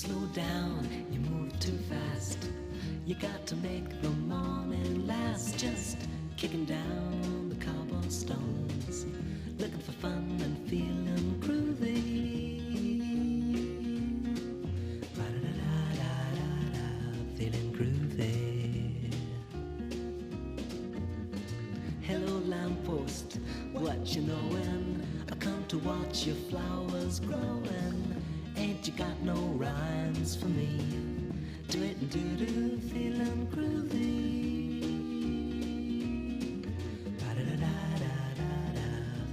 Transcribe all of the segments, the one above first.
slow down, you move too fast. You got to make the morning last. Just kicking down the cobblestones, looking for fun and feeling groovy. Ba-da-da-da-da-da, feeling groovy. Hello lamppost, what you knowin'? I come to watch your flowers growin'. Ain't you got no rhymes for me? Do it and do-do, feeling groovy. Ba-da-da-da-da-da,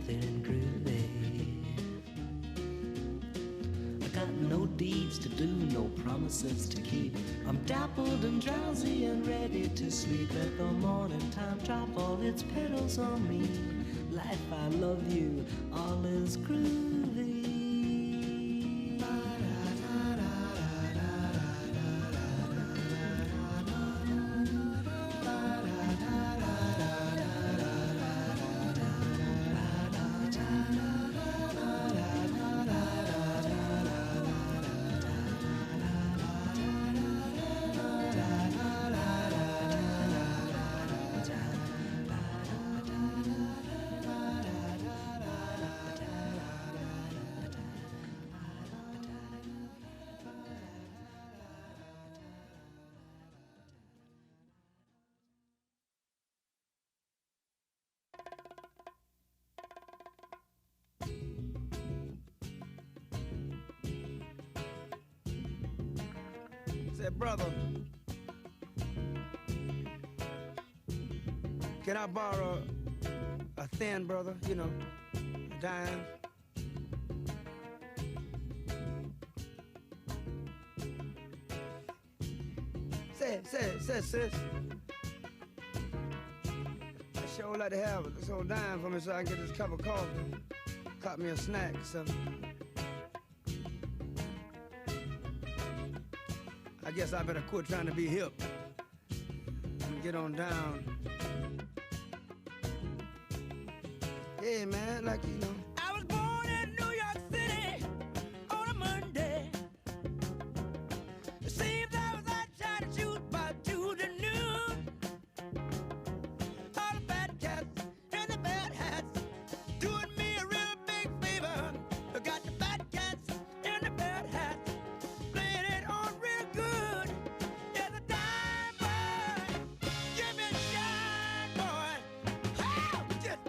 feeling groovy. I got no deeds to do, no promises to keep. I'm dappled and drowsy and ready to sleep. Let the morning time drop all its petals on me. Life, I love you, all is groovy. Said, brother, can I borrow a thin, brother, you know, a dime? Say, sis. I sure like to have this old dime for me so I can get this cup of coffee. Caught me a snack or something. I guess I better quit trying to be hip and get on down. Hey, man, like, you know. I was born in New York City on a Monday. It seems I was out trying to shoot by Tuesday noon. All the bad cats and the bad hats doing me a real big favor. I got the bad cats and the bad hats playing it on real good. There's a dime boy, give me a dime boy. Oh, just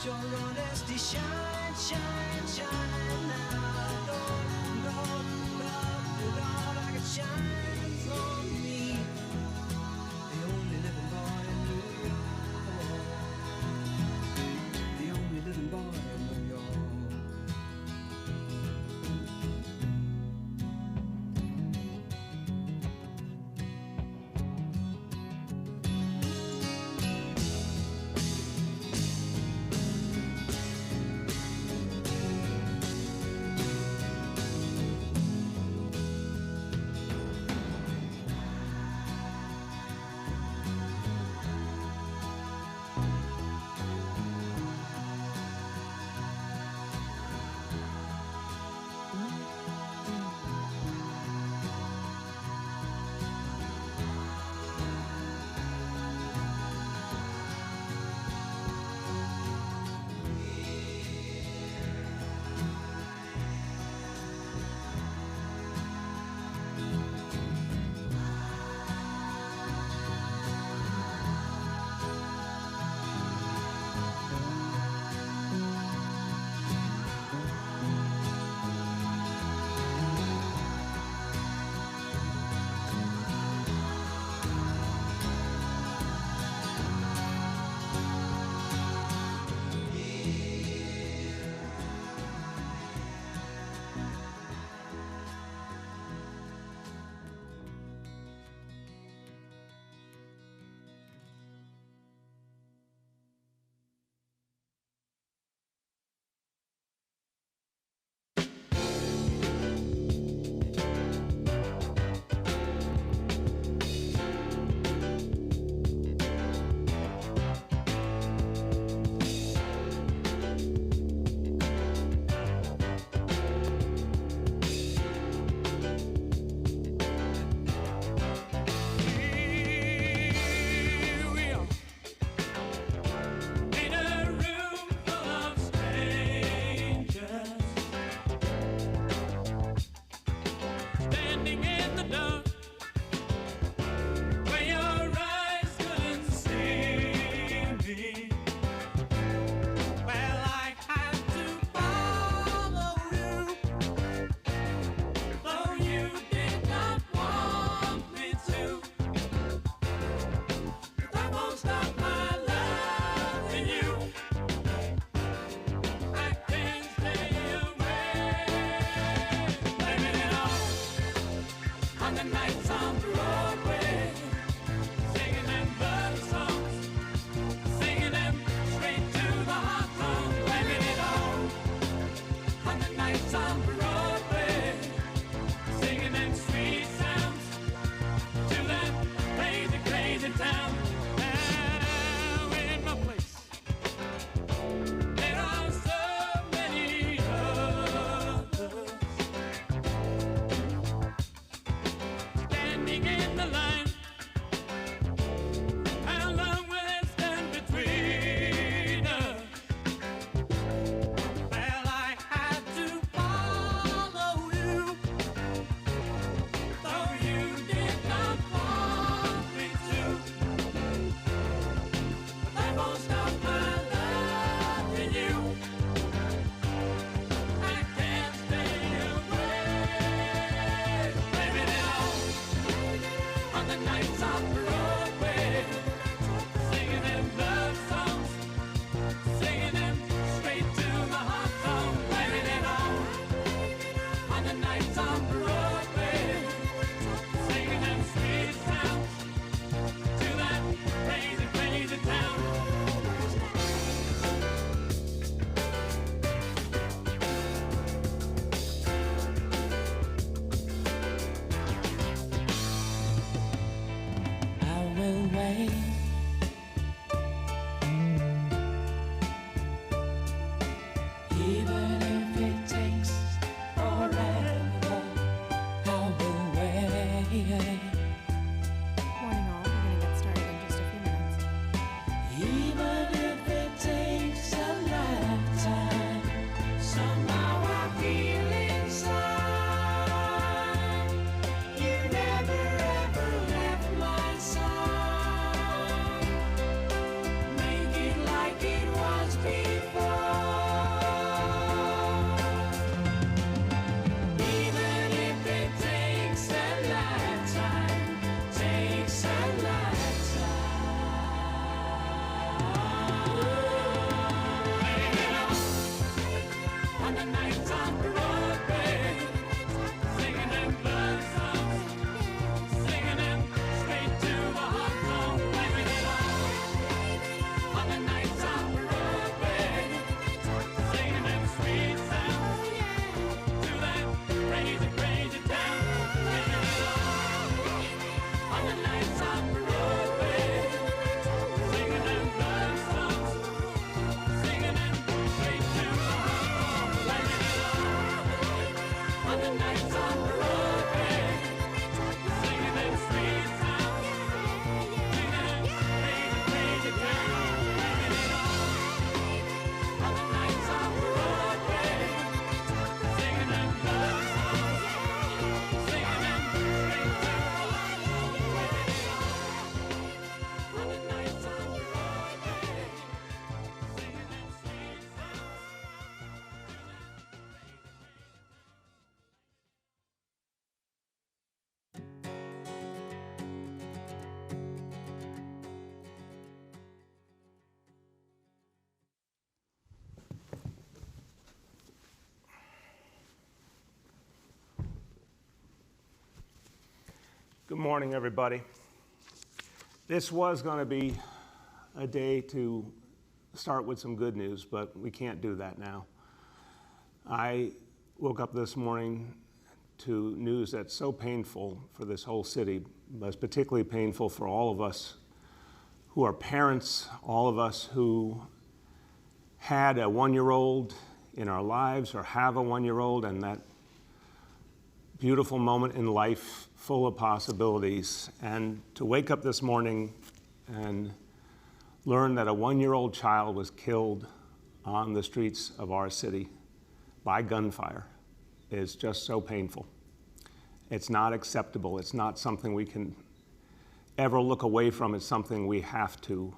your honesty shine, shine, shine now. Lord, Lord, Lord, Lord, like it shines on me. The only living boy in New York. The only living boy in New York. Good morning, everybody. This was going to be a day to start with some good news, but we can't do that now. I woke up this morning to news that's so painful for this whole city, but it's particularly painful for all of us who are parents, all of us who had a one-year-old in our lives or have a one-year-old, and that beautiful moment in life full of possibilities. And to wake up this morning and learn that a one-year-old child was killed on the streets of our city by gunfire is just so painful. It's not acceptable. It's not something we can ever look away from. It's something we have to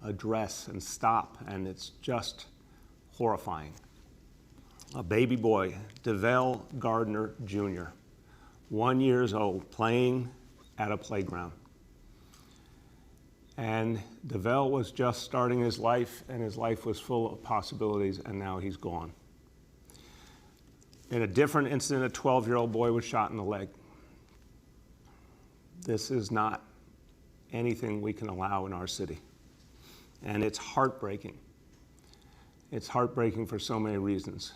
address and stop, and it's just horrifying. A baby boy, DeVell Gardner Jr., 1 year old, playing at a playground. And DeVell was just starting his life, and his life was full of possibilities, and now he's gone. In a different incident, a 12-year-old boy was shot in the leg. This is not anything we can allow in our city. And it's heartbreaking. It's heartbreaking for so many reasons.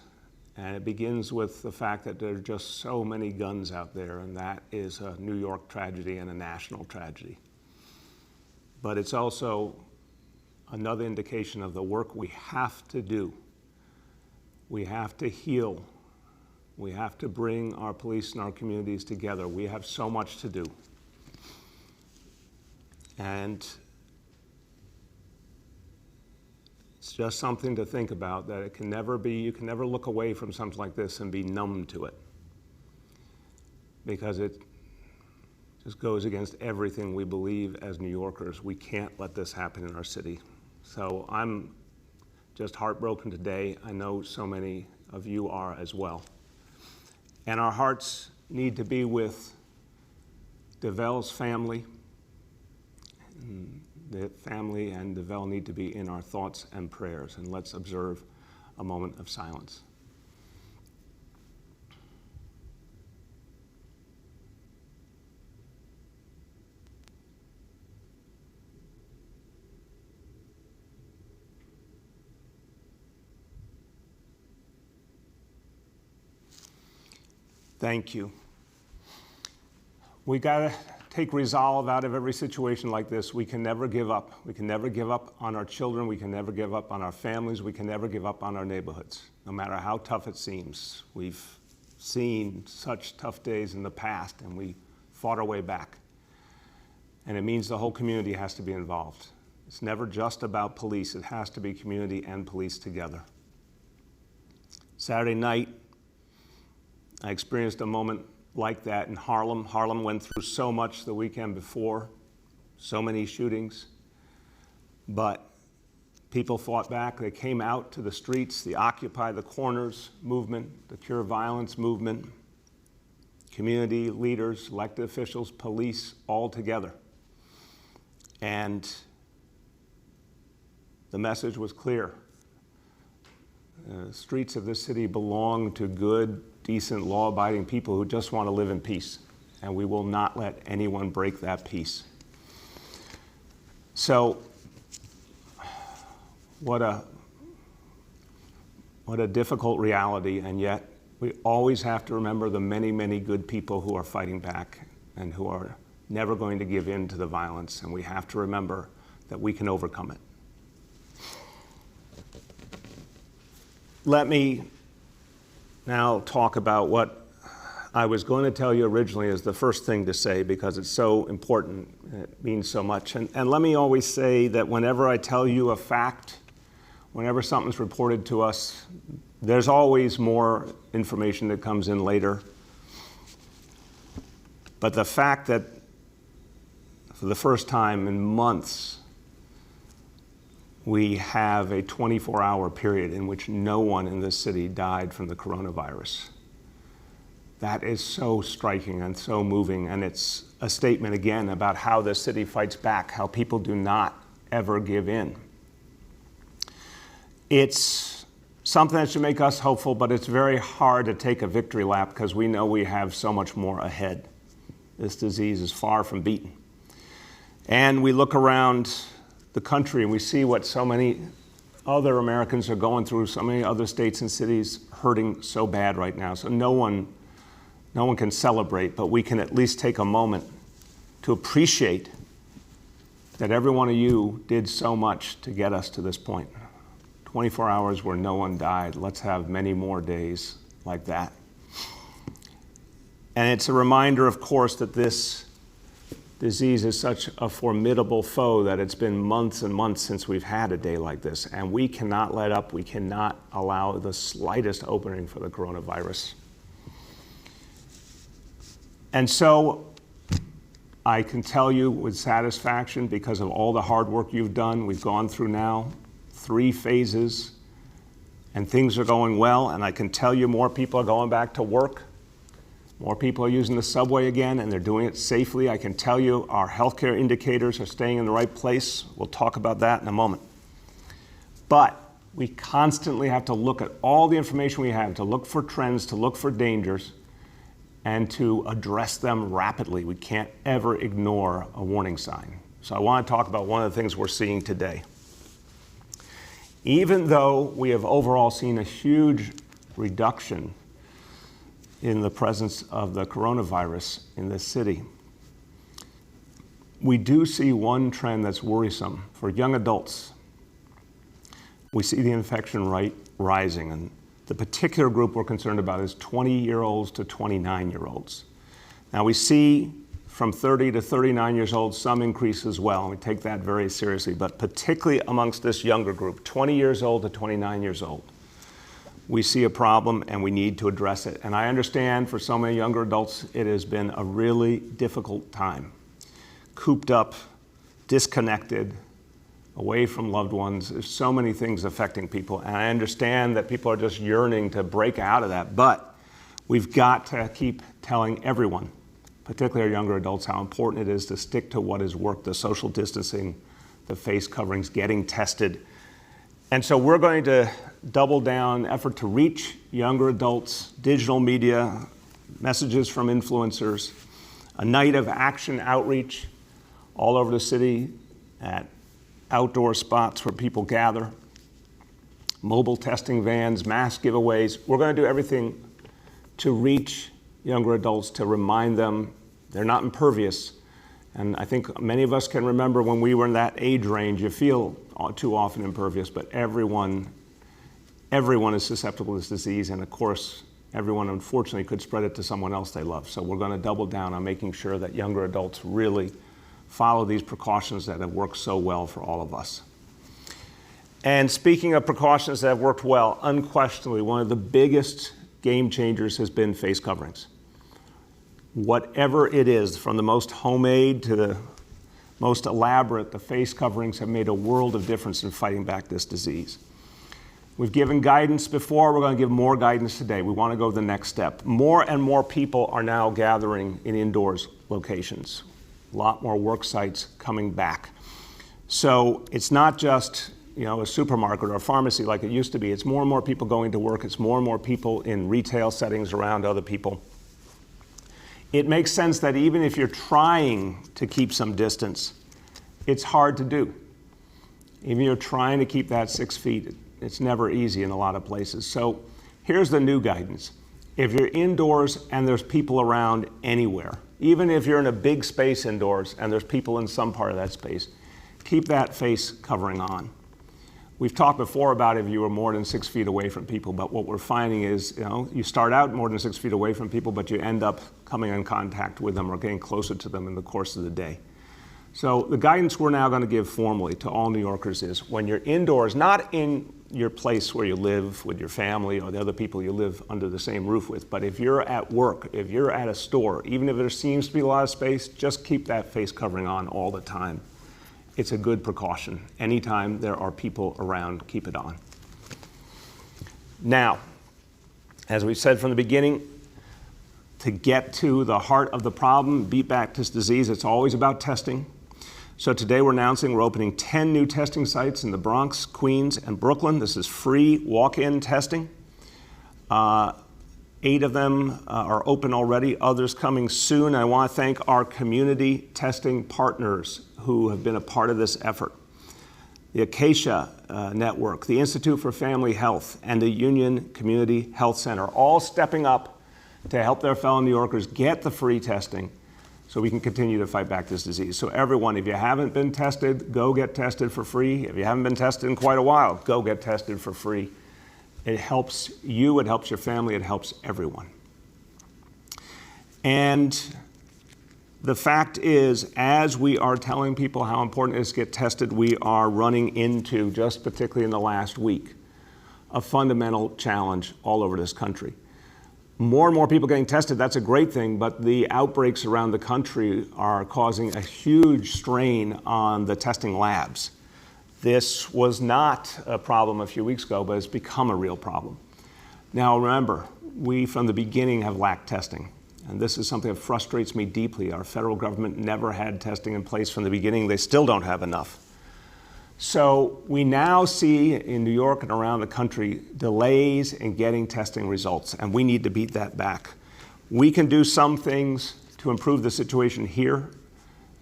And it begins with the fact that there are just so many guns out there, and that is a New York tragedy and a national tragedy. But it's also another indication of the work we have to do. We have to heal. We have to bring our police and our communities together. We have so much to do. And it's just something to think about, that it can never be, you can never look away from something like this and be numb to it, because it just goes against everything we believe as New Yorkers. We can't let this happen in our city. So I'm just heartbroken today. I know so many of you are as well. And our hearts need to be with DeVell's family. The family and DeVell need to be in our thoughts and prayers. And let's observe a moment of silence. Thank you. We got to take resolve out of every situation like this. We can never give up. We can never give up on our children. We can never give up on our families. We can never give up on our neighborhoods, no matter how tough it seems. We've seen such tough days in the past, and we fought our way back. And it means the whole community has to be involved. It's never just about police. It has to be community and police together. Saturday night, I experienced a moment like that in Harlem. Harlem went through so much the weekend before, so many shootings, but people fought back. They came out to the streets, the Occupy the Corners movement, the Cure Violence movement, community leaders, elected officials, police, all together. And the message was clear. The streets of this city belong to good, decent, law-abiding people who just want to live in peace, and we will not let anyone break that peace. So, what a difficult reality, and yet we always have to remember the many, many good people who are fighting back and who are never going to give in to the violence, and we have to remember that we can overcome it. Let me now talk about what I was going to tell you originally as the first thing to say because it's so important, it means so much. And let me always say that whenever I tell you a fact, whenever something's reported to us, there's always more information that comes in later. But the fact that for the first time in months, we have a 24-hour period in which no one in this city died from the coronavirus. That is so striking and so moving, and it's a statement again about how the city fights back, how people do not ever give in. It's something that should make us hopeful, but it's very hard to take a victory lap because we know we have so much more ahead. This disease is far from beaten. And we look around the country and we see what so many other Americans are going through, so many other states and cities hurting so bad right now. So no one can celebrate, but we can at least take a moment to appreciate that every one of you did so much to get us to this point. 24 hours where no one died. Let's have many more days like that. And it's a reminder, of course, that this disease is such a formidable foe that it's been months and months since we've had a day like this. And we cannot let up. We cannot allow the slightest opening for the coronavirus. And so I can tell you with satisfaction, because of all the hard work you've done, we've gone through now 3 phases, and things are going well. And I can tell you more people are going back to work. More people are using the subway again, and they're doing it safely. I can tell you our healthcare indicators are staying in the right place. We'll talk about that in a moment. But we constantly have to look at all the information we have, to look for trends, to look for dangers, and to address them rapidly. We can't ever ignore a warning sign. So I want to talk about one of the things we're seeing today. Even though we have overall seen a huge reduction in the presence of the coronavirus in this city, we do see one trend that's worrisome. For young adults, we see the infection rate rising, and the particular group we're concerned about is 20-year-olds to 29-year-olds. Now we see from 30 to 39 years old some increase as well, and we take that very seriously, but particularly amongst this younger group, 20 years old to 29 years old, we see a problem and we need to address it. And I understand for so many younger adults, it has been a really difficult time. Cooped up, disconnected, away from loved ones. There's so many things affecting people. And I understand that people are just yearning to break out of that. But we've got to keep telling everyone, particularly our younger adults, how important it is to stick to what has worked, the social distancing, the face coverings, getting tested. And so we're going to double down effort to reach younger adults, digital media, messages from influencers, a night of action outreach all over the city at outdoor spots where people gather, mobile testing vans, mass giveaways. We're going to do everything to reach younger adults, to remind them they're not impervious. And I think many of us can remember when we were in that age range, you feel too often impervious, but everyone is susceptible to this disease, and of course, everyone unfortunately could spread it to someone else they love. So we're going to double down on making sure that younger adults really follow these precautions that have worked so well for all of us. And speaking of precautions that have worked well, unquestionably, one of the biggest game changers has been face coverings. Whatever it is, from the most homemade to the most elaborate, the face coverings have made a world of difference in fighting back this disease. We've given guidance before, we're going to give more guidance today. We want to go the next step. More and more people are now gathering in indoors locations. A lot more work sites coming back. So it's not just, a supermarket or a pharmacy like it used to be. It's more and more people going to work. It's more and more people in retail settings around other people. It makes sense that even if you're trying to keep some distance, it's hard to do. Even if you're trying to keep that 6 feet, it's never easy in a lot of places. So here's the new guidance. If you're indoors and there's people around anywhere, even if you're in a big space indoors and there's people in some part of that space, keep that face covering on. We've talked before about if you were more than 6 feet away from people, but what we're finding is, you start out more than 6 feet away from people, but you end up coming in contact with them or getting closer to them in the course of the day. So the guidance we're now going to give formally to all New Yorkers is when you're indoors, not in your place where you live with your family or the other people you live under the same roof with, but if you're at work, if you're at a store, even if there seems to be a lot of space, just keep that face covering on all the time. It's a good precaution. Anytime there are people around, keep it on. Now, as we said from the beginning, to get to the heart of the problem, beat back this disease, it's always about testing. So today we're announcing we're opening 10 new testing sites in the Bronx, Queens, and Brooklyn. This is free walk-in testing. 8 of them are open already, others coming soon. I want to thank our community testing partners who have been a part of this effort. The Acacia Network, the Institute for Family Health, and the Union Community Health Center, all stepping up to help their fellow New Yorkers get the free testing so we can continue to fight back this disease. So everyone, if you haven't been tested, go get tested for free. If you haven't been tested in quite a while, go get tested for free. It helps you, it helps your family, it helps everyone. And the fact is, as we are telling people how important it is to get tested, we are running into, just particularly in the last week, a fundamental challenge all over this country. More and more people getting tested, that's a great thing, but the outbreaks around the country are causing a huge strain on the testing labs. This was not a problem a few weeks ago, but it's become a real problem. Now remember, we from the beginning have lacked testing, and this is something that frustrates me deeply. Our federal government never had testing in place from the beginning. They still don't have enough. So we now see in New York and around the country delays in getting testing results, and we need to beat that back. We can do some things to improve the situation here,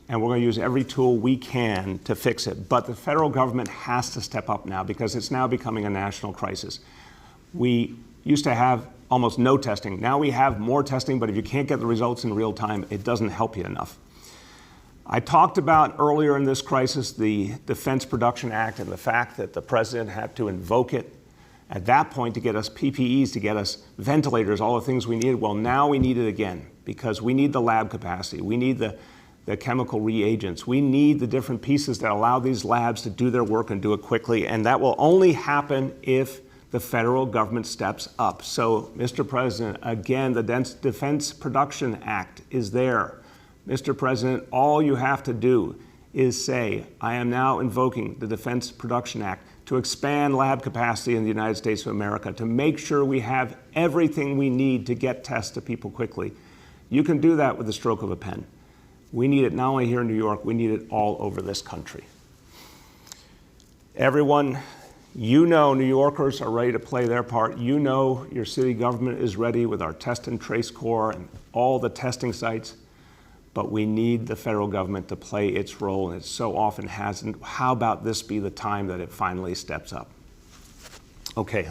and we're going to use every tool we can to fix it. But the federal government has to step up now because it's now becoming a national crisis. We used to have almost no testing. Now we have more testing, but if you can't get the results in real time, it doesn't help you enough. I talked about earlier in this crisis the Defense Production Act and the fact that the president had to invoke it at that point to get us PPEs, to get us ventilators, all the things we needed. Well, now we need it again because we need the lab capacity. We need the chemical reagents. We need the different pieces that allow these labs to do their work and do it quickly. And that will only happen if the federal government steps up. So, Mr. President, again, the Defense Production Act is there. Mr. President, all you have to do is say, I am now invoking the Defense Production Act to expand lab capacity in the United States of America, to make sure we have everything we need to get tests to people quickly. You can do that with the stroke of a pen. We need it not only here in New York, we need it all over this country. Everyone, you know New Yorkers are ready to play their part. You know your city government is ready with our Test and Trace Corps and all the testing sites. But we need the federal government to play its role, and it so often hasn't. How about this be the time that it finally steps up? Okay,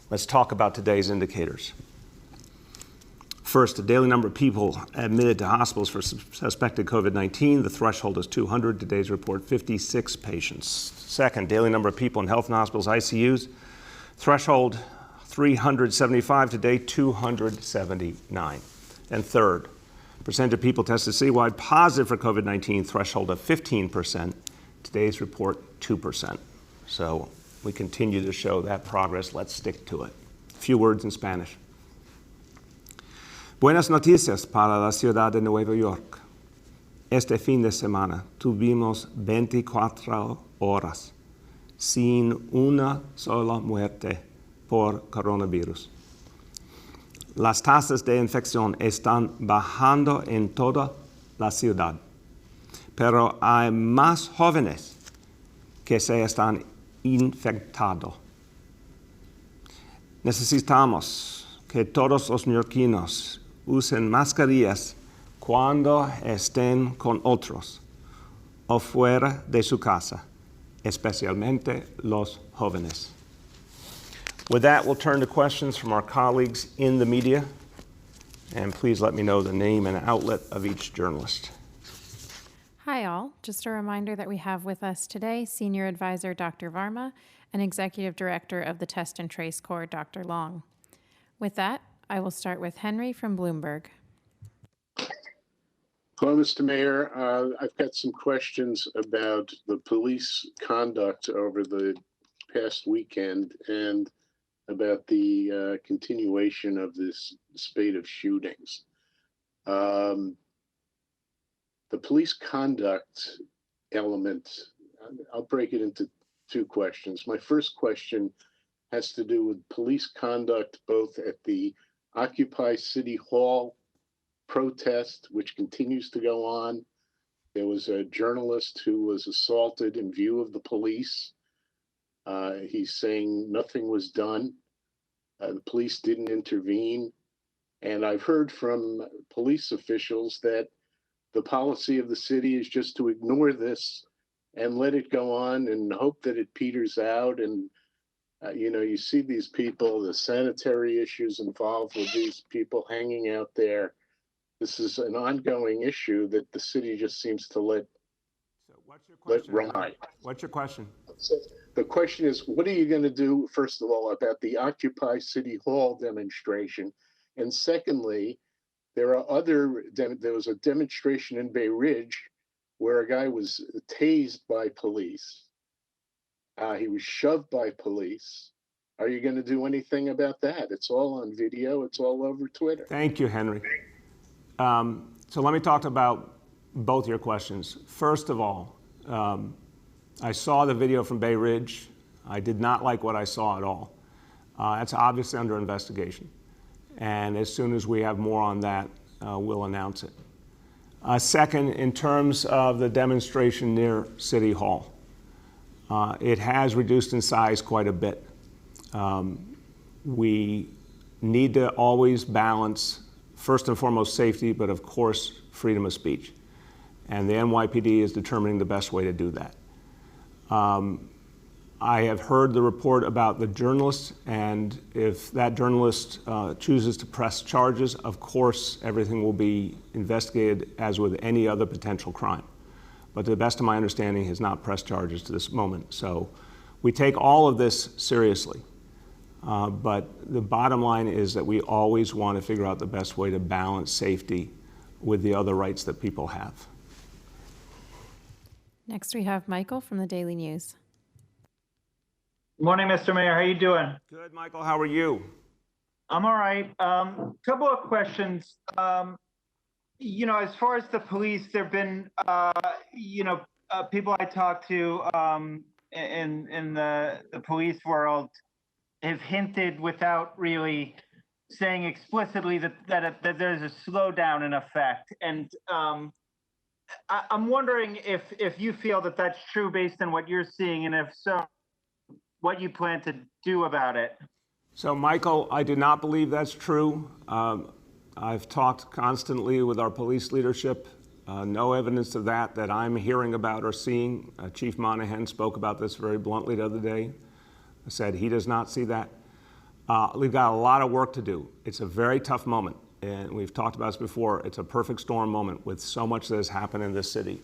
let's talk about today's indicators. First, the daily number of people admitted to hospitals for suspected COVID-19. The threshold is 200. Today's report, 56 patients. Second, daily number of people in health and hospitals, ICUs. Threshold, 375. Today, 279. And third, percentage of people tested citywide positive for COVID-19, threshold of 15%. Today's report, 2%. So we continue to show that progress. Let's stick to it. A few words in Spanish. Buenas noticias para la ciudad de Nueva York. Este fin de semana tuvimos 24 horas sin una sola muerte por coronavirus. Las tasas de infección están bajando en toda la ciudad, pero hay más jóvenes que se están infectando. Necesitamos que todos los neoyorquinos usen mascarillas cuando estén con otros o fuera de su casa, especialmente los jóvenes. With that, we'll turn to questions from our colleagues in the media. And please let me know the name and outlet of each journalist. Hi all, just a reminder that we have with us today Senior Advisor Dr. Varma and Executive Director of the Test and Trace Corps, Dr. Long. With that, I will start with Henry from Bloomberg. Hello, Mr. Mayor. I've got some questions about the police conduct over the past weekend and about the continuation of this spate of shootings. The police conduct element, I'll break it into two questions. My first question has to do with police conduct both at the Occupy City Hall protest, which continues to go on. There was a journalist who was assaulted in view of the police. He's saying nothing was done. The police didn't intervene. And I've heard from police officials that the policy of the city is just to ignore this and let it go on and hope that it peters out. And, you see these people, the sanitary issues involved with these people hanging out there. This is an ongoing issue that the city just seems to let ride. What's your question? So the question is, what are you going to do, first of all, about the Occupy City Hall demonstration? And secondly, there was a demonstration in Bay Ridge where a guy was tased by police. He was shoved by police. Are you going to do anything about that? It's all on video. It's all over Twitter. Thank you, Henry. So let me talk about both your questions. First of all, I saw the video from Bay Ridge. I did not like what I saw at all. That's obviously under investigation. And as soon as we have more on that, we'll announce it. Second, in terms of the demonstration near City Hall, it has reduced in size quite a bit. We need to always balance, first and foremost, safety, but of course, freedom of speech. And the NYPD is determining the best way to do that. I have heard the report about the journalist, and if that journalist chooses to press charges, of course, everything will be investigated as with any other potential crime. But to the best of my understanding, he has not pressed charges to this moment. So we take all of this seriously. But the bottom line is that we always want to figure out the best way to balance safety with the other rights that people have. Next, we have Michael from the Daily News. Good morning, Mr. Mayor. How you doing? Good, Michael. How are you? I'm all right. Couple of questions. As far as the police, there've been, people I talked to in the police world have hinted without really saying explicitly that there's a slowdown in effect. And I'm wondering if you feel that that's true based on what you're seeing, and if so, what you plan to do about it. So, Michael, I do not believe that's true. I've talked constantly with our police leadership. No evidence of that I'm hearing about or seeing. Chief Monahan spoke about this very bluntly the other day. Said he does not see that. We've got a lot of work to do. It's a very tough moment, and we've talked about this before. It's a perfect storm moment with so much that has happened in this city,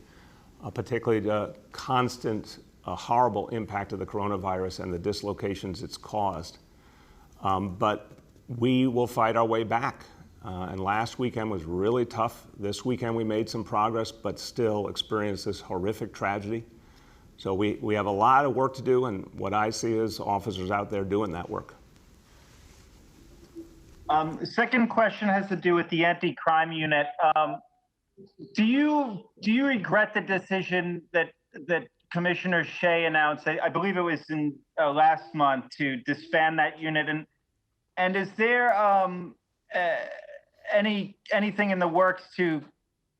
particularly the constant horrible impact of the coronavirus and the dislocations it's caused. But we will fight our way back. And last weekend was really tough. This weekend we made some progress, but still experienced this horrific tragedy. So we have a lot of work to do, and what I see is officers out there doing that work. The second question has to do with the anti-crime unit. Do you regret the decision that Commissioner Shea announced? I believe it was in last month, to disband that unit. And is there anything in the works to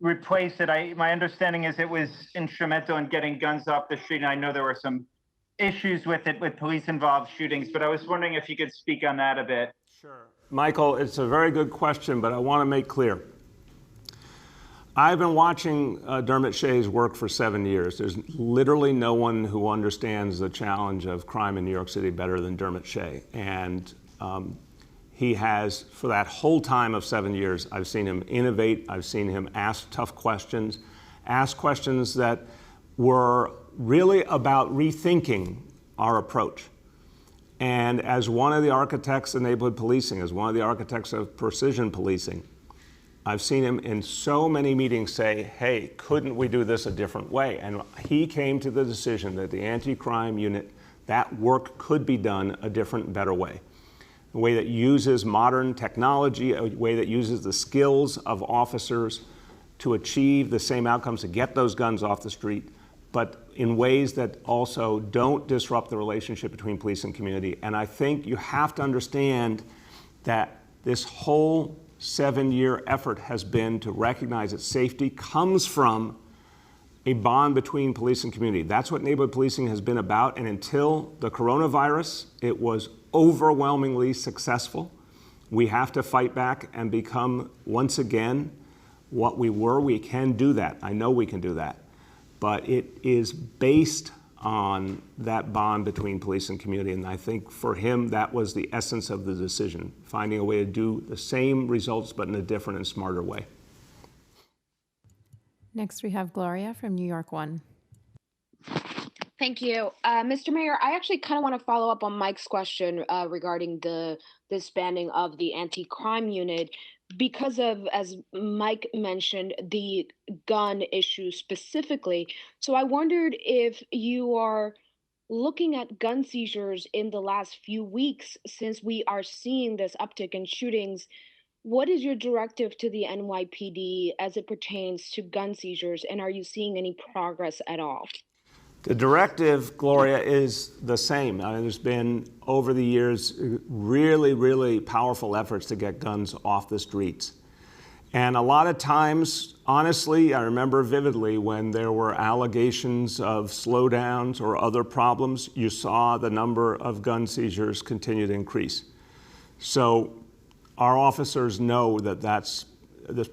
replace it? My understanding is it was instrumental in getting guns off the street, and I know there were some issues with it, with police-involved shootings, but I was wondering if you could speak on that a bit. Sure. Michael, it's a very good question, but I want to make clear. I've been watching Dermot Shea's work for 7 years. There's literally no one who understands the challenge of crime in New York City better than Dermot Shea. And he has, for that whole time of 7 years, I've seen him innovate. I've seen him ask tough questions, ask questions that were really about rethinking our approach. And as one of the architects of neighborhood policing, as one of the architects of precision policing, I've seen him in so many meetings say, hey, couldn't we do this a different way? And he came to the decision that the anti-crime unit, that work could be done a different, better way. A way that uses modern technology, a way that uses the skills of officers to achieve the same outcomes, to get those guns off the street, but in ways that also don't disrupt the relationship between police and community. And I think you have to understand that this whole 7-year effort has been to recognize that safety comes from a bond between police and community. That's what neighborhood policing has been about. And until the coronavirus, it was overwhelmingly successful. We have to fight back and become once again what we were. We can do that. I know we can do that. But it is based on that bond between police and community. And I think for him, that was the essence of the decision, finding a way to do the same results, but in a different and smarter way. Next, we have Gloria from New York One. Thank you. Mr. Mayor, I actually kind of want to follow up on Mike's question regarding the disbanding of the anti-crime unit because of, as Mike mentioned, the gun issue specifically. So I wondered if you are looking at gun seizures in the last few weeks, since we are seeing this uptick in shootings. What is your directive to the NYPD as it pertains to gun seizures, and are you seeing any progress at all? The directive, Gloria, is the same. There's been, over the years, really, really powerful efforts to get guns off the streets. And a lot of times, honestly, I remember vividly when there were allegations of slowdowns or other problems, you saw the number of gun seizures continue to increase. So our officers know that that's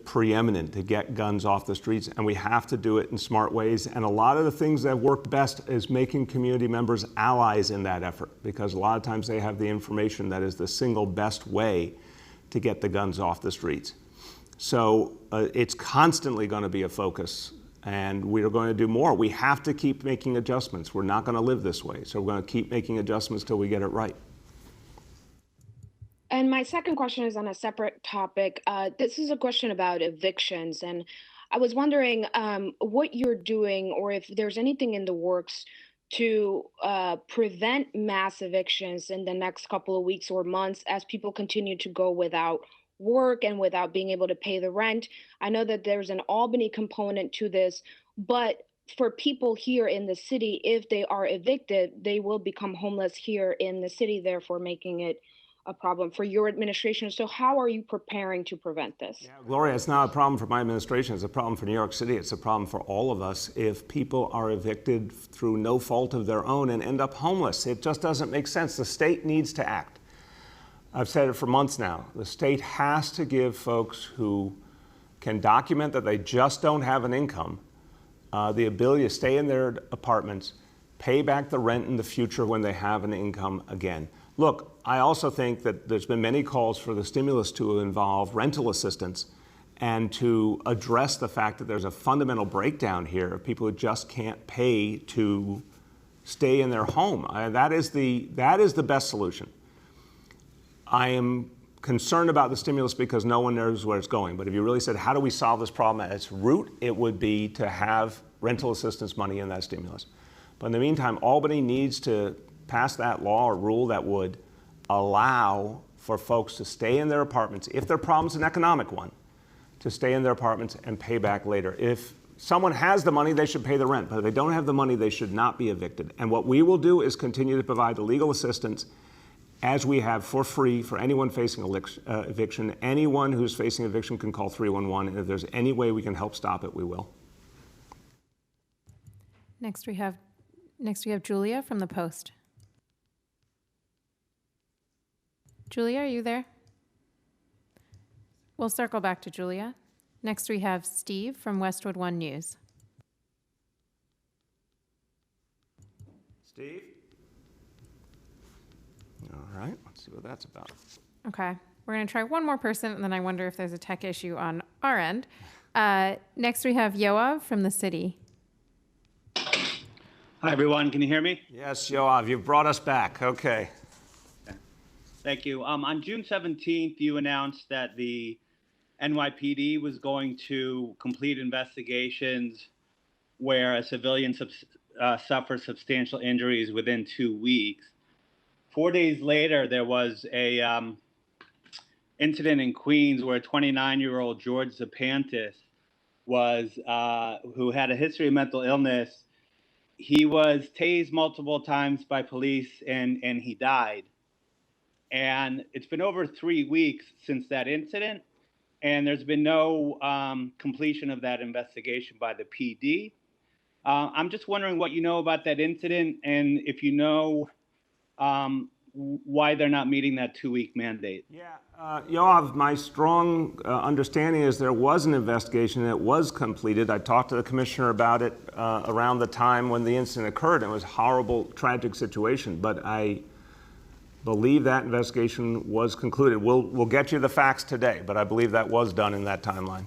preeminent to get guns off the streets, and we have to do it in smart ways. And a lot of the things that work best is making community members allies in that effort, because a lot of times they have the information that is the single best way to get the guns off the streets. So it's constantly going to be a focus, and we're going to do more. We have to keep making adjustments. We're not going to live this way, so we're going to keep making adjustments till we get it right. And my second question is on a separate topic. This is a question about evictions. And I was wondering what you're doing, or if there's anything in the works to prevent mass evictions in the next couple of weeks or months as people continue to go without work and without being able to pay the rent. I know that there's an Albany component to this, but for people here in the city, if they are evicted, they will become homeless here in the city, therefore making it a problem for your administration. So how are you preparing to prevent this? Yeah, Gloria, it's not a problem for my administration. It's a problem for New York City. It's a problem for all of us if people are evicted through no fault of their own and end up homeless. It just doesn't make sense. The state needs to act. I've said it for months now. The state has to give folks who can document that they just don't have an income the ability to stay in their apartments, pay back the rent in the future when they have an income again. Look, I also think that there's been many calls for the stimulus to involve rental assistance and to address the fact that there's a fundamental breakdown here of people who just can't pay to stay in their home. That is the best solution. I am concerned about the stimulus because no one knows where it's going. But if you really said, how do we solve this problem at its root, it would be to have rental assistance money in that stimulus. But in the meantime, Albany needs to pass that law or rule that would allow for folks to stay in their apartments, if their problem's an economic one, to stay in their apartments and pay back later. If someone has the money, they should pay the rent. But if they don't have the money, they should not be evicted. And what we will do is continue to provide the legal assistance as we have for free for anyone facing eviction. Anyone who's facing eviction can call 311, and if there's any way we can help stop it, we will. Next we have Julia from the Post. Julia, are you there? We'll circle back to Julia. Next we have Steve from Westwood One News. Steve? All right, let's see what that's about. Okay, we're going to try one more person, and then I wonder if there's a tech issue on our end. Next we have Yoav from the City. Hi, everyone. Can you hear me? Yes, Yoav, you've brought us back. Okay. Thank you. On June 17th, you announced that the NYPD was going to complete investigations where a civilian suffered substantial injuries within 2 weeks. 4 days later, there was a incident in Queens where a 29-year-old George Zapantis was, who had a history of mental illness. He was tased multiple times by police and he died. And it's been over 3 weeks since that incident, and there's been no completion of that investigation by the PD. I'm just wondering what you know about that incident and if you know why they're not meeting that 2-week mandate. Yeah, Yoav, my strong understanding is there was an investigation and it was completed. I talked to the commissioner about it around the time when the incident occurred. It was a horrible, tragic situation, but I believe that investigation was concluded. We'll get you the facts today, but I believe that was done in that timeline.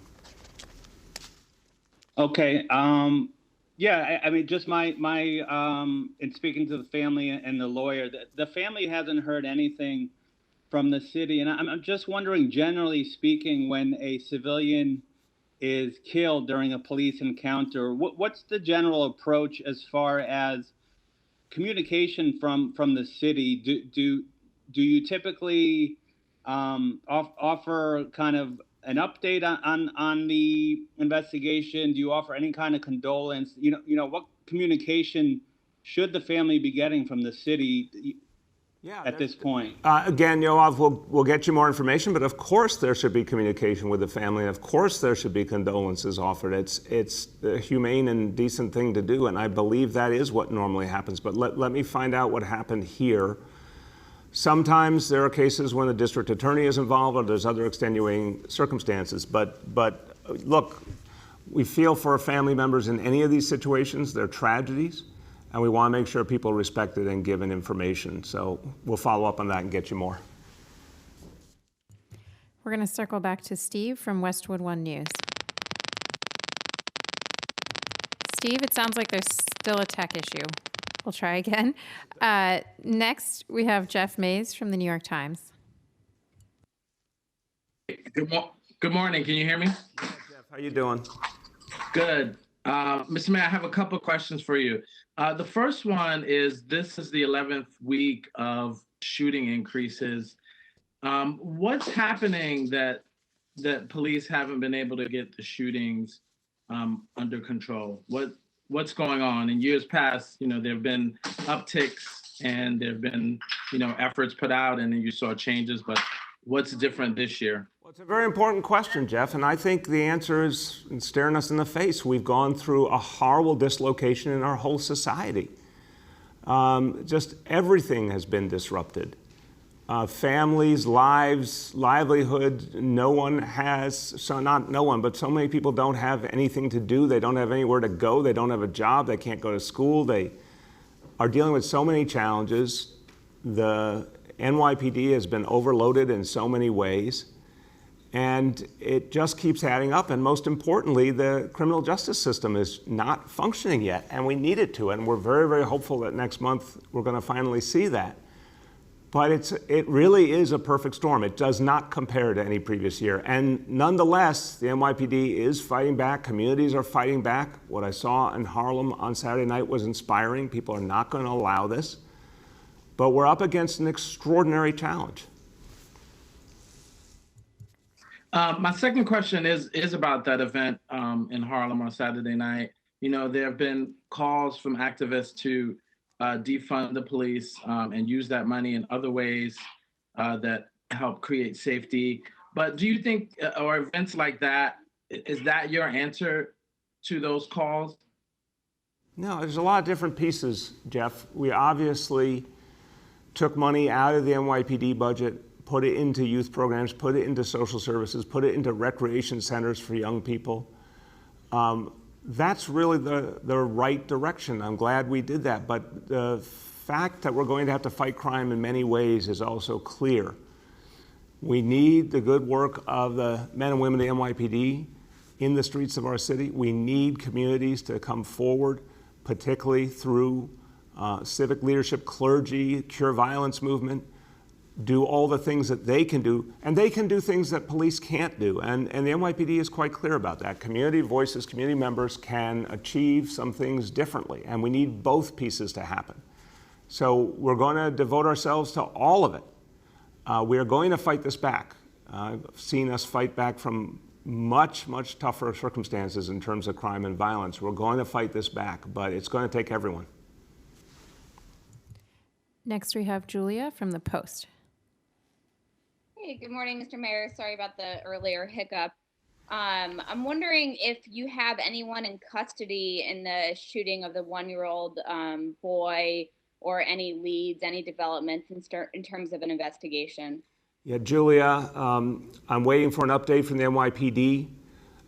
Okay. Yeah, I mean, just my in speaking to the family and the lawyer, the family hasn't heard anything from the city. And I'm just wondering, generally speaking, when a civilian is killed during a police encounter, what's the general approach as far as communication from the city? Do you typically offer kind of an update on the investigation? Do you offer any kind of condolence? You know, what communication should the family be getting from the city at this point? Again, Yoav, we'll get you more information, but of course there should be communication with the family, and of course there should be condolences offered. It's a humane and decent thing to do, and I believe that is what normally happens. But let me find out what happened here. Sometimes there are cases when the district attorney is involved or there's other extenuating circumstances. But look, we feel for family members in any of these situations. They're tragedies, and we want to make sure people are respected and given information. So we'll follow up on that and get you more. We're going to circle back to Steve from Westwood One News. Steve, it sounds like there's still a tech issue. We'll try again. Next, we have Jeff Mays from the New York Times. Good morning. Can you hear me? Jeff, how you doing? Good. Mr. Mayor, I have a couple of questions for you. The first one is, this is the 11th week of shooting increases. What's happening that police haven't been able to get the shootings under control? What's going on? In years past, there have been upticks and there have been, efforts put out, and then you saw changes, but what's different this year? Well, it's a very important question, Jeff, and I think the answer is staring us in the face. We've gone through a horrible dislocation in our whole society. Just everything has been disrupted. Families, lives, livelihood, no one has, so not no one, but so many people don't have anything to do. They don't have anywhere to go. They don't have a job. They can't go to school. They are dealing with so many challenges. The NYPD has been overloaded in so many ways, and it just keeps adding up. And most importantly, the criminal justice system is not functioning yet, and we need it to. And we're very, very hopeful that next month we're going to finally see that. But it really is a perfect storm. It does not compare to any previous year. And nonetheless, the NYPD is fighting back. Communities are fighting back. What I saw in Harlem on Saturday night was inspiring. People are not going to allow this. But we're up against an extraordinary challenge. My second question is about that event in Harlem on Saturday night. There have been calls from activists to defund the police and use that money in other ways that help create safety. But do you think, or events like that, is that your answer to those calls? No, there's a lot of different pieces, Jeff. We obviously took money out of the NYPD budget, put it into youth programs, put it into social services, put it into recreation centers for young people. That's really the right direction. I'm glad we did that. But the fact that we're going to have to fight crime in many ways is also clear. We need the good work of the men and women of the NYPD in the streets of our city. We need communities to come forward, particularly through civic leadership, clergy, cure violence movement. do all the things that they can do, and they can do things that police can't do. And the NYPD is quite clear about that. Community voices, community members can achieve some things differently, and we need both pieces to happen. So we're going to devote ourselves to all of it. We are going to fight this back. I've seen us fight back from much, much tougher circumstances in terms of crime and violence. We're going to fight this back, but it's going to take everyone. Next, we have Julia from the Post. Hey, good morning, Mr. Mayor. Sorry about the earlier hiccup. I'm wondering if you have anyone in custody in the shooting of the 1-year-old boy, or any leads, any developments in terms of an investigation. Yeah, Julia, I'm waiting for an update from the NYPD.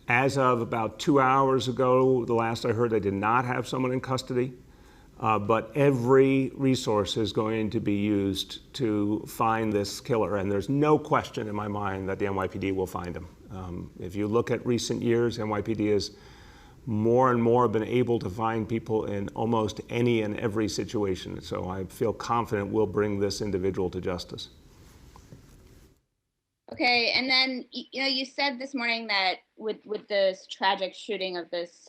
As of about 2 hours ago, the last I heard, they did not have someone in custody. But every resource is going to be used to find this killer. And there's no question in my mind that the NYPD will find him. If you look at recent years, NYPD has more and more been able to find people in almost any and every situation. So I feel confident we'll bring this individual to justice. Okay, and then, you said this morning that with this tragic shooting of this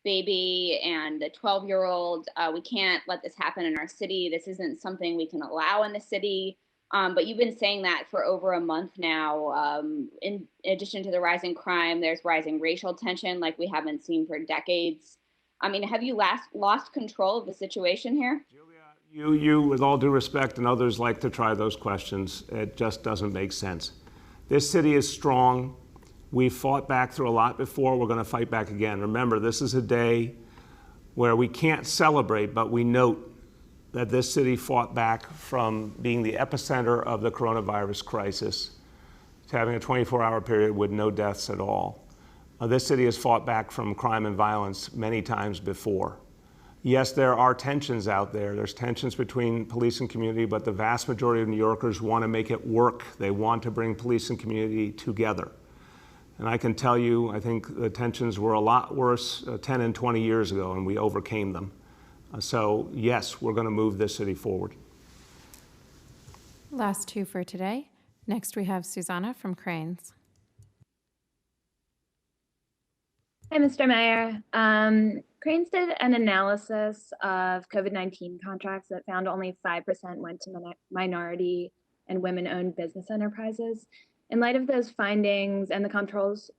baby and the 12-year-old, we can't let this happen in our city. This isn't something we can allow in the city. But you've been saying that for over a month now. In addition to the rising crime, there's rising racial tension like we haven't seen for decades. I mean, have you lost control of the situation here? Julia, you, with all due respect, and others like to try those questions, it just doesn't make sense. This city is strong. We fought back through a lot before. We're going to fight back again. Remember, this is a day where we can't celebrate, but we note that this city fought back from being the epicenter of the coronavirus crisis to having a 24-hour period with no deaths at all. This city has fought back from crime and violence many times before. Yes, there are tensions out there. There's tensions between police and community, but the vast majority of New Yorkers want to make it work. They want to bring police and community together. And I can tell you, I think the tensions were a lot worse 10 and 20 years ago, and we overcame them. So yes, we're going to move this city forward. Last two for today. Next, we have Susanna from Cranes. Hi, Mr. Mayor. Cranes did an analysis of COVID-19 contracts that found only 5% went to minority and women-owned business enterprises. In light of those findings and the comptroller's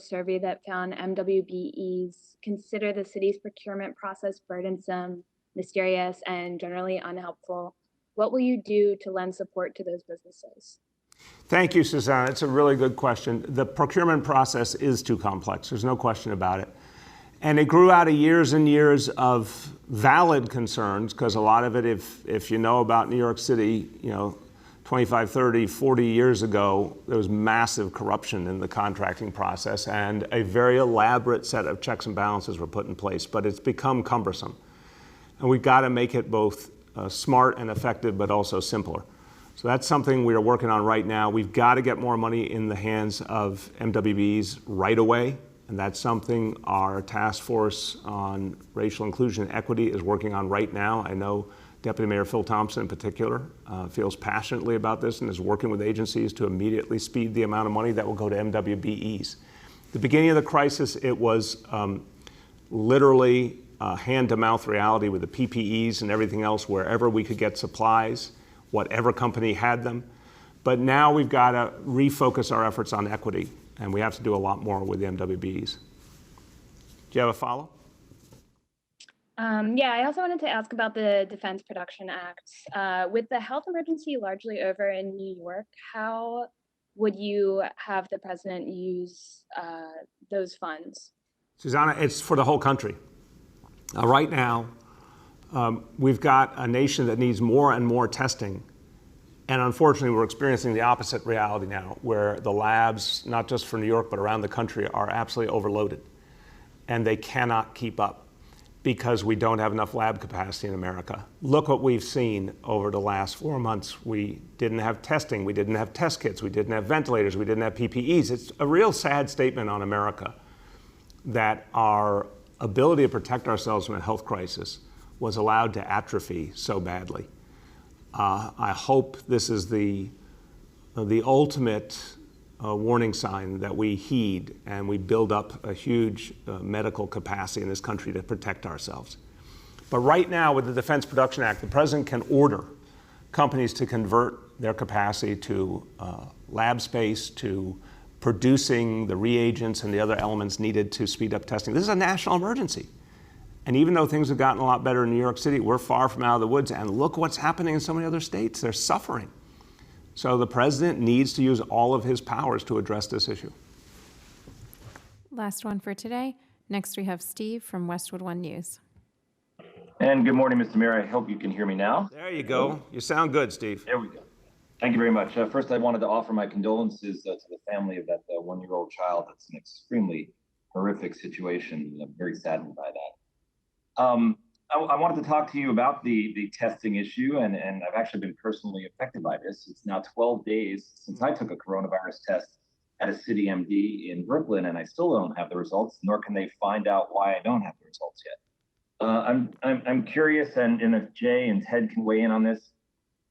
survey that found MWBEs consider the city's procurement process burdensome, mysterious, and generally unhelpful, what will you do to lend support to those businesses? Thank you, Susanna. It's a really good question. The procurement process is too complex. There's no question about it. And it grew out of years and years of valid concerns, because a lot of it, if you know about New York City, 25, 30, 40 years ago, there was massive corruption in the contracting process, and a very elaborate set of checks and balances were put in place, but it's become cumbersome. And we've got to make it both smart and effective, but also simpler. So that's something we are working on right now. We've got to get more money in the hands of MWBs right away, and that's something our task force on racial inclusion and equity is working on right now. I know Deputy Mayor Phil Thompson in particular feels passionately about this and is working with agencies to immediately speed the amount of money that will go to MWBEs. The beginning of the crisis, it was literally hand-to-mouth reality with the PPEs and everything else, wherever we could get supplies, whatever company had them. But now we've got to refocus our efforts on equity, and we have to do a lot more with the MWBEs. Do you have a follow? Yeah, I also wanted to ask about the Defense Production Act. With the health emergency largely over in New York, how would you have the president use those funds? Susanna, it's for the whole country. Right now, we've got a nation that needs more and more testing. And unfortunately, we're experiencing the opposite reality now, where the labs, not just for New York, but around the country, are absolutely overloaded. And they cannot keep up, because we don't have enough lab capacity in America. Look what we've seen over the last 4 months. We didn't have testing, we didn't have test kits, we didn't have ventilators, we didn't have PPEs. It's a real sad statement on America that our ability to protect ourselves from a health crisis was allowed to atrophy so badly. I hope this is the ultimate warning sign that we heed and we build up a huge medical capacity in this country to protect ourselves. But right now, with the Defense Production Act, the president can order companies to convert their capacity to lab space, to producing the reagents and the other elements needed to speed up testing. This is a national emergency. And even though things have gotten a lot better in New York City, we're far from out of the woods. And look what's happening in so many other states. They're suffering. So the president needs to use all of his powers to address this issue. Last one for today. Next, we have Steve from Westwood One News. And good morning, Mr. Mayor. I hope you can hear me now. There you go. You sound good, Steve. There we go. Thank you very much. First, I wanted to offer my condolences to the family of that one-year-old child. That's an extremely horrific situation. I'm very saddened by that. I wanted to talk to you about the testing issue, and I've actually been personally affected by this. It's now 12 days since I took a coronavirus test at a city MD in Brooklyn, and I still don't have the results, nor can they find out why I don't have the results yet. I'm curious, and if Jay and Ted can weigh in on this.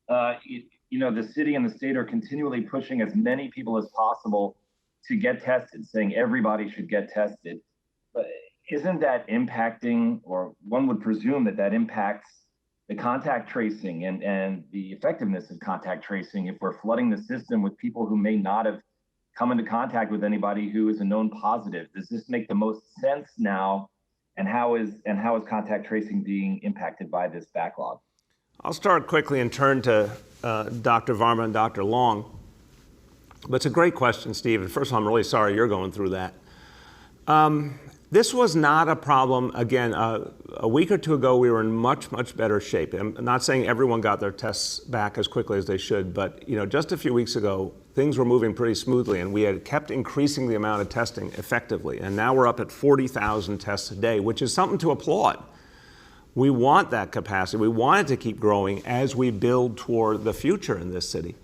The city and the state are continually pushing as many people as possible to get tested, saying everybody should get tested. But isn't that impacting, or one would presume that impacts the contact tracing and the effectiveness of contact tracing if we're flooding the system with people who may not have come into contact with anybody who is a known positive? Does this make the most sense now? And how is contact tracing being impacted by this backlog? I'll start quickly and turn to Dr. Varma and Dr. Long. But it's a great question, Steve. And first of all, I'm really sorry you're going through that. This was not a problem. Again, a week or two ago, we were in much, much better shape. I'm not saying everyone got their tests back as quickly as they should, but just a few weeks ago, things were moving pretty smoothly, and we had kept increasing the amount of testing effectively. And now we're up at 40,000 tests a day, which is something to applaud. We want that capacity. We want it to keep growing as we build toward the future in this city.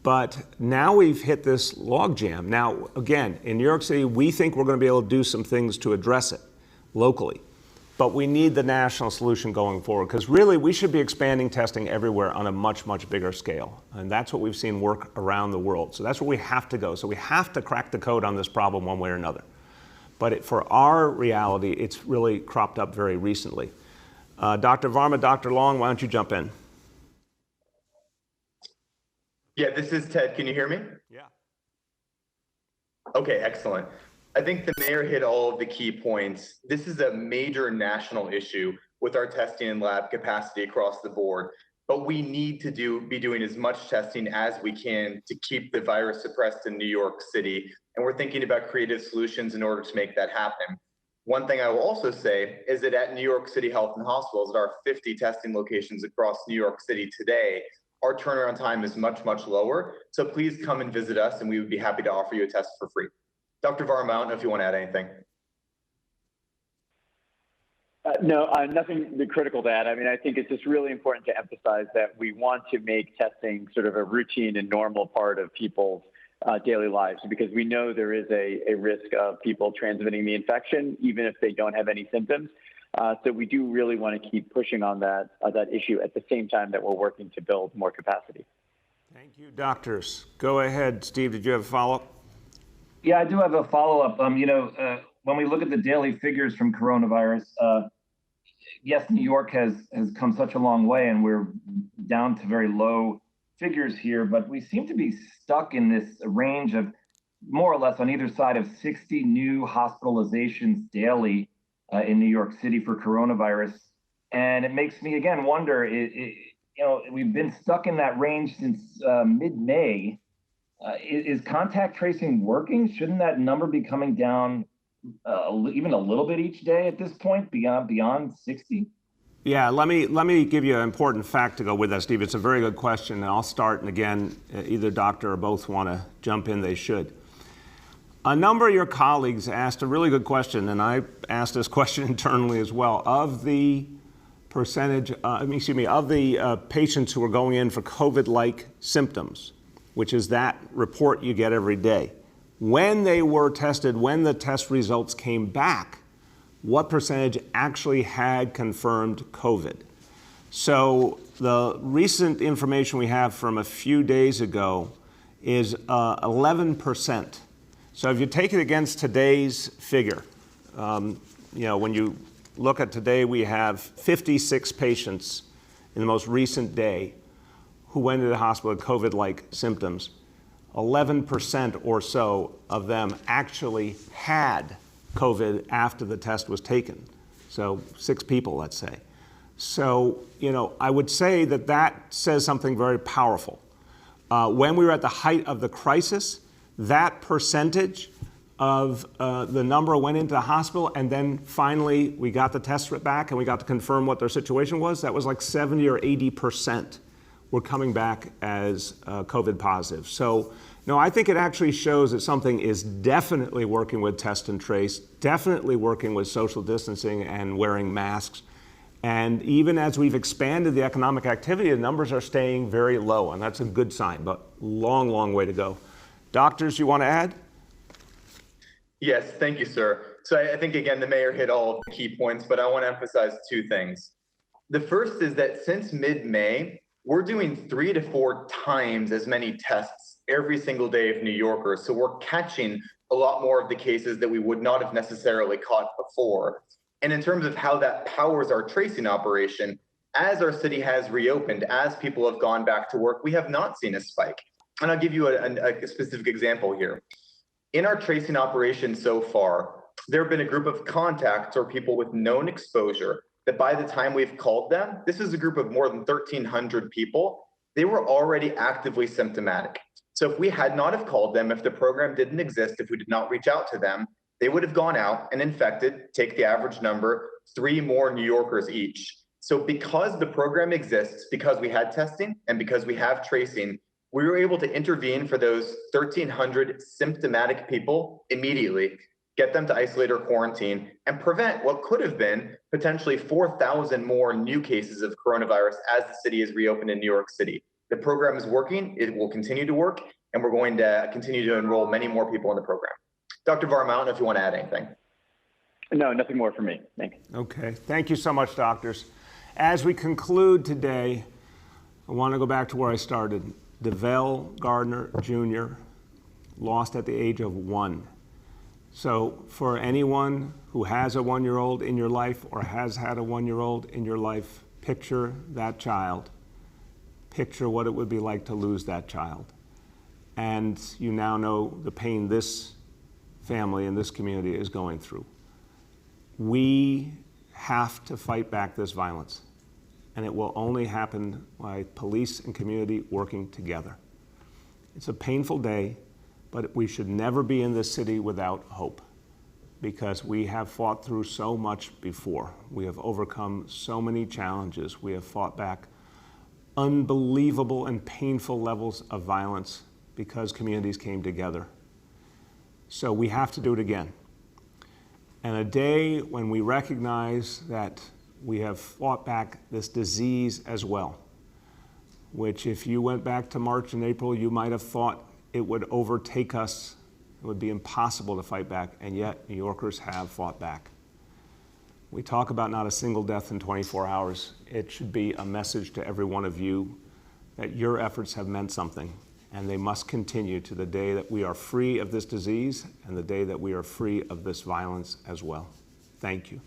But now we've hit this logjam. Now, again, in New York City, we think we're going to be able to do some things to address it locally. But we need the national solution going forward, because really we should be expanding testing everywhere on a much, much bigger scale. And that's what we've seen work around the world. So that's where we have to go. So we have to crack the code on this problem one way or another. But for our reality, it's really cropped up very recently. Dr. Varma, Dr. Long, why don't you jump in? Yeah, this is Ted. Can you hear me? Yeah. Okay, excellent. I think the mayor hit all of the key points. This is a major national issue with our testing and lab capacity across the board, but we need to be doing as much testing as we can to keep the virus suppressed in New York City. And we're thinking about creative solutions in order to make that happen. One thing I will also say is that at New York City Health and Hospitals, at our 50 testing locations across New York City today, our turnaround time is much, much lower. So please come and visit us, and we would be happy to offer you a test for free. Dr. Varma, I don't know if you want to add anything. No, nothing critical to add. I mean, I think it's just really important to emphasize that we want to make testing sort of a routine and normal part of people's daily lives, because we know there is a risk of people transmitting the infection, even if they don't have any symptoms. So we do really want to keep pushing on that issue at the same time that we're working to build more capacity. Thank you, doctors. Go ahead, Steve. Did you have a follow-up? Yeah, I do have a follow-up. When we look at the daily figures from coronavirus, yes, New York has come such a long way, and we're down to very low figures here, but we seem to be stuck in this range of more or less on either side of 60 new hospitalizations daily in New York City for coronavirus. And it makes me again wonder, we've been stuck in that range since mid-May. Is contact tracing working? Shouldn't that number be coming down even a little bit each day at this point, beyond 60? Yeah, let me give you an important fact to go with that, Steve. It's a very good question, and I'll start, and again, either doctor or both want to jump in, they should. A number of your colleagues asked a really good question, and I asked this question internally as well, of the percentage, of the patients who are going in for COVID-like symptoms, which is that report you get every day. When they were tested, when the test results came back, what percentage actually had confirmed COVID? So the recent information we have from a few days ago is 11%. So if you take it against today's figure, when you look at today, we have 56 patients in the most recent day who went to the hospital with COVID-like symptoms. 11% or so of them actually had COVID after the test was taken. So 6 people, let's say. So, I would say that says something very powerful. When we were at the height of the crisis, that percentage of the number went into the hospital, and then finally we got the test back and we got to confirm what their situation was. That was like 70 or 80% were coming back as COVID positive. So, no, I think it actually shows that something is definitely working with test and trace, definitely working with social distancing and wearing masks. And even as we've expanded the economic activity, the numbers are staying very low, and that's a good sign, but long, long way to go. Doctors, you want to add? Yes, thank you, sir. So I think, again, the mayor hit all of the key points, but I want to emphasize 2 things. The first is that since mid-May, we're doing 3 to 4 times as many tests every single day of New Yorkers. So we're catching a lot more of the cases that we would not have necessarily caught before. And in terms of how that powers our tracing operation, as our city has reopened, as people have gone back to work, we have not seen a spike. And I'll give you a specific example here. In our tracing operation so far, there have been a group of contacts or people with known exposure that by the time we've called them, this is a group of more than 1,300 people, they were already actively symptomatic. So if we had not have called them, if the program didn't exist, if we did not reach out to them, they would have gone out and infected, take the average number, 3 more New Yorkers each. So because the program exists, because we had testing and because we have tracing, we were able to intervene for those 1,300 symptomatic people immediately, get them to isolate or quarantine, and prevent what could have been potentially 4,000 more new cases of coronavirus as the city is reopened in New York City. The program is working, it will continue to work, and we're going to continue to enroll many more people in the program. Dr. Varma, I don't know if you want to add anything. No, nothing more for me. Thanks. Okay, thank you so much, doctors. As we conclude today, I want to go back to where I started. DeVell Gardner Jr. lost at the age of 1. So for anyone who has a 1-year-old in your life or has had a 1-year-old in your life, picture that child. Picture what it would be like to lose that child. And you now know the pain this family and this community is going through. We have to fight back this violence, and it will only happen by police and community working together. It's a painful day, but we should never be in this city without hope, because we have fought through so much before. We have overcome so many challenges. We have fought back unbelievable and painful levels of violence because communities came together. So we have to do it again. And a day when we recognize that we have fought back this disease as well, which if you went back to March and April, you might have thought it would overtake us. It would be impossible to fight back, and yet New Yorkers have fought back. We talk about not a single death in 24 hours. It should be a message to every one of you that your efforts have meant something, and they must continue to the day that we are free of this disease and the day that we are free of this violence as well. Thank you.